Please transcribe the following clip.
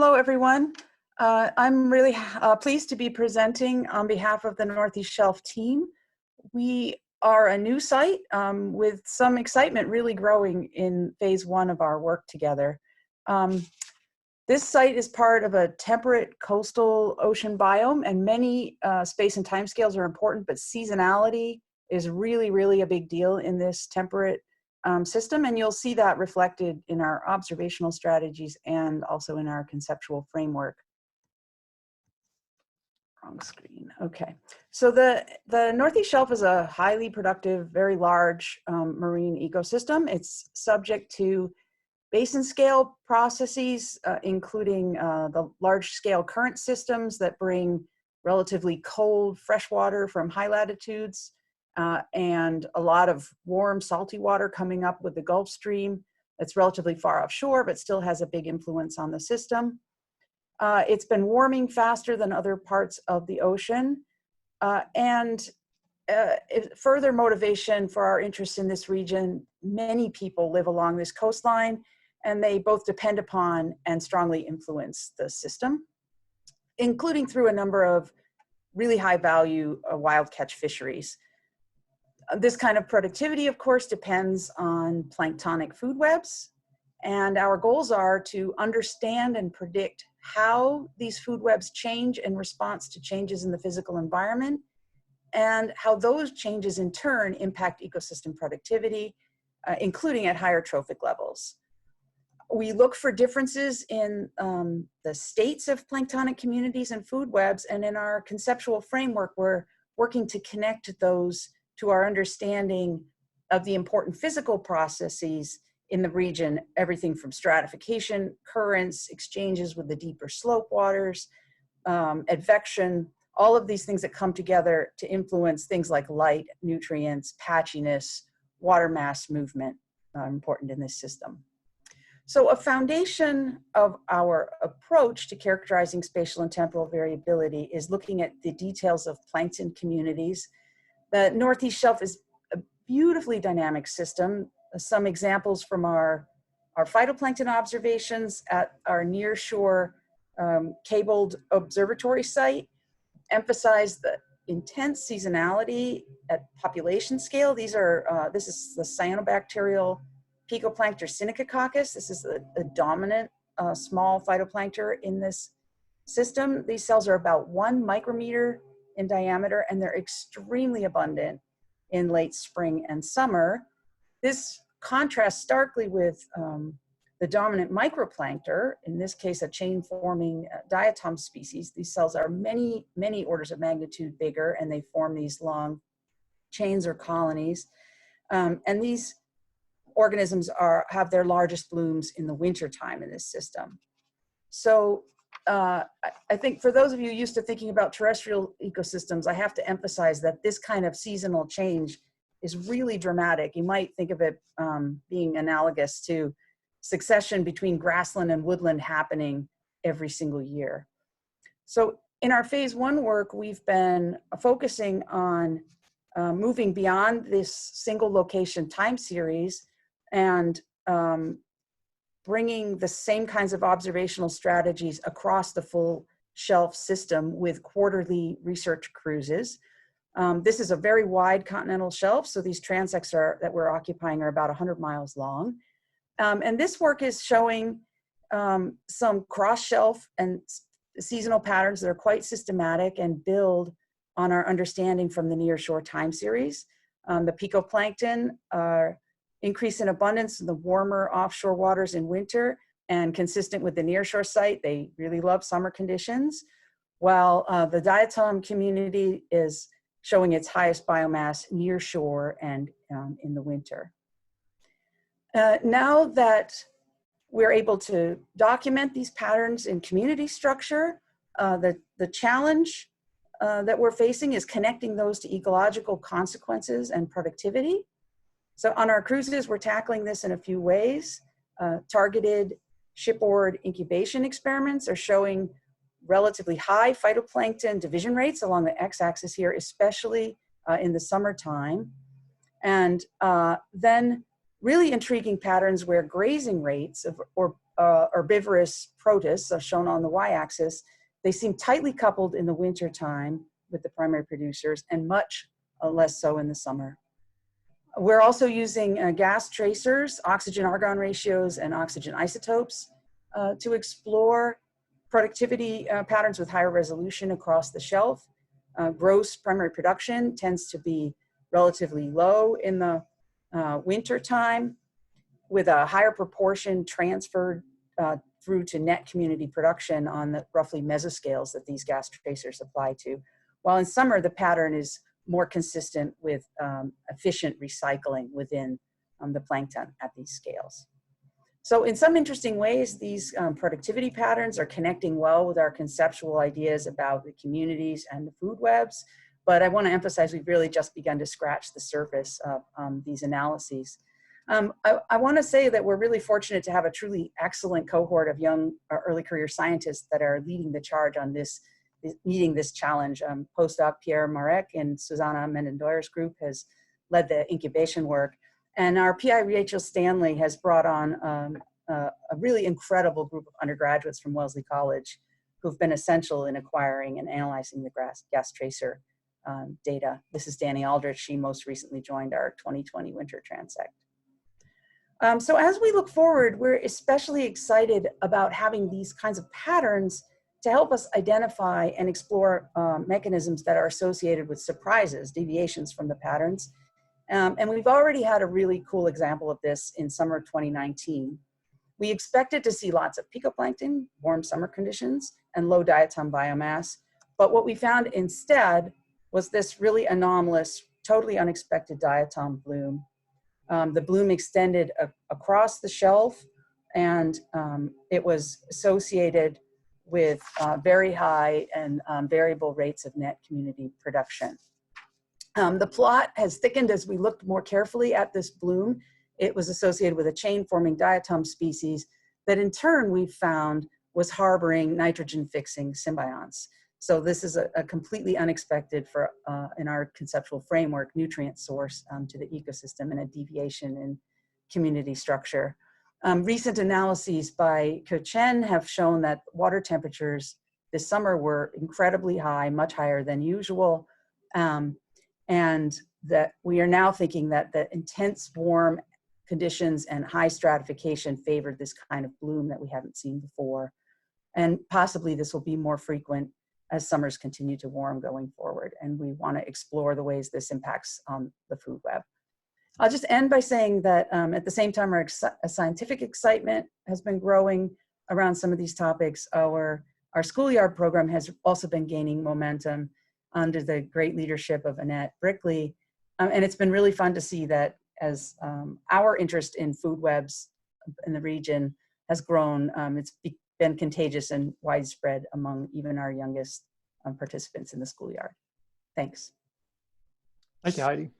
Hello, everyone. I'm really pleased to be presenting on behalf of the Northeast Shelf team. We are a new site with some excitement really growing in phase one of our work together. This site is part of a temperate coastal ocean biome, and many space and timescales are important, but seasonality is really a big deal in this temperate system, and you'll see that reflected in our observational strategies and also in our conceptual framework. Wrong screen. Okay, so the Northeast Shelf is a highly productive, very large marine ecosystem. It's subject to basin scale processes, including the large scale current systems that bring relatively cold fresh water from high latitudes, and a lot of warm salty water coming up with the Gulf Stream that's relatively far offshore but still has a big influence on the system. It's been warming faster than other parts of the ocean, and further motivation for our interest in this region. Many people live along this coastline, and they both depend upon and strongly influence the system, including through a number of really high value wild catch fisheries. This kind of productivity, of course, depends on planktonic food webs, and our goals are to understand and predict how these food webs change in response to changes in the physical environment, and how those changes in turn impact ecosystem productivity, including at higher trophic levels. We look for differences in the states of planktonic communities and food webs, and in our conceptual framework, we're working to connect those to our understanding of the important physical processes in the region, everything from stratification, currents, exchanges with the deeper slope waters, advection, all of these things that come together to influence things like light, nutrients, patchiness, water mass movement, important in this system. So a foundation of our approach to characterizing spatial and temporal variability is looking at the details of plankton communities. The Northeast Shelf is a beautifully dynamic system. Some examples from our phytoplankton observations at our nearshore cabled observatory site emphasize the intense seasonality at population scale. This is the cyanobacterial Picoplankton Synechococcus. This is the dominant small phytoplankton in this system. These cells are about 1 micrometer in diameter, and they're extremely abundant in late spring and summer. This contrasts starkly with the dominant microplankton, in this case a chain-forming diatom species. These cells are many orders of magnitude bigger, and they form these long chains or colonies. And these organisms have their largest blooms in the winter time in this system. So I think for those of you used to thinking about terrestrial ecosystems, I have to emphasize that this kind of seasonal change is really dramatic. You might think of it being analogous to succession between grassland and woodland happening every single year. So in our phase one work, we've been focusing on moving beyond this single location time series and bringing the same kinds of observational strategies across the full shelf system with quarterly research cruises. This is a very wide continental shelf, so these transects that we're occupying are about 100 miles long. And this work is showing some cross-shelf and seasonal patterns that are quite systematic and build on our understanding from the nearshore time series. The picoplankton are increase in abundance in the warmer offshore waters in winter, and consistent with the nearshore site, they really love summer conditions, while the diatom community is showing its highest biomass near shore and in the winter. Now that we're able to document these patterns in community structure, the challenge that we're facing is connecting those to ecological consequences and productivity. So on our cruises, we're tackling this in a few ways. Targeted shipboard incubation experiments are showing relatively high phytoplankton division rates along the x-axis here, especially in the summertime. And then really intriguing patterns where grazing rates herbivorous protists, shown on the y-axis, they seem tightly coupled in the winter time with the primary producers and much less so in the summer. We're also using gas tracers, oxygen-argon ratios, and oxygen isotopes to explore productivity patterns with higher resolution across the shelf. Gross primary production tends to be relatively low in the winter time, with a higher proportion transferred through to net community production on the roughly mesoscales that these gas tracers apply to. While in summer, the pattern is more consistent with efficient recycling within the plankton at these scales. So in some interesting ways, these productivity patterns are connecting well with our conceptual ideas about the communities and the food webs. But I want to emphasize we've really just begun to scratch the surface of these analyses. I want to say that we're really fortunate to have a truly excellent cohort of young early career scientists that are leading the charge on this, meeting this challenge. Postdoc Pierre Marek and Susanna Mendendoyer's group has led the incubation work. And our PI Rachel Stanley has brought on a really incredible group of undergraduates from Wellesley College who've been essential in acquiring and analyzing the gas tracer data. This is Danny Aldrich. She most recently joined our 2020 winter transect. So as we look forward, we're especially excited about having these kinds of patterns to help us identify and explore mechanisms that are associated with surprises, deviations from the patterns. And we've already had a really cool example of this in summer of 2019. We expected to see lots of picoplankton, warm summer conditions, and low diatom biomass. But what we found instead was this really anomalous, totally unexpected diatom bloom. The bloom extended across the shelf, and it was associated with very high and variable rates of net community production. The plot has thickened as we looked more carefully at this bloom. It was associated with a chain-forming diatom species that in turn we found was harboring nitrogen-fixing symbionts. So this is a completely unexpected, for in our conceptual framework, nutrient source to the ecosystem and a deviation in community structure. Recent analyses by Ke Chen have shown that water temperatures this summer were incredibly high, much higher than usual. And that we are now thinking that the intense warm conditions and high stratification favored this kind of bloom that we haven't seen before. And possibly this will be more frequent as summers continue to warm going forward. And we want to explore the ways this impacts the food web. I'll just end by saying that at the same time, our scientific excitement has been growing around some of these topics. Our schoolyard program has also been gaining momentum under the great leadership of Annette Brickley. And it's been really fun to see that as our interest in food webs in the region has grown, it's been contagious and widespread among even our youngest participants in the schoolyard. Thanks. Thank you, Heidi.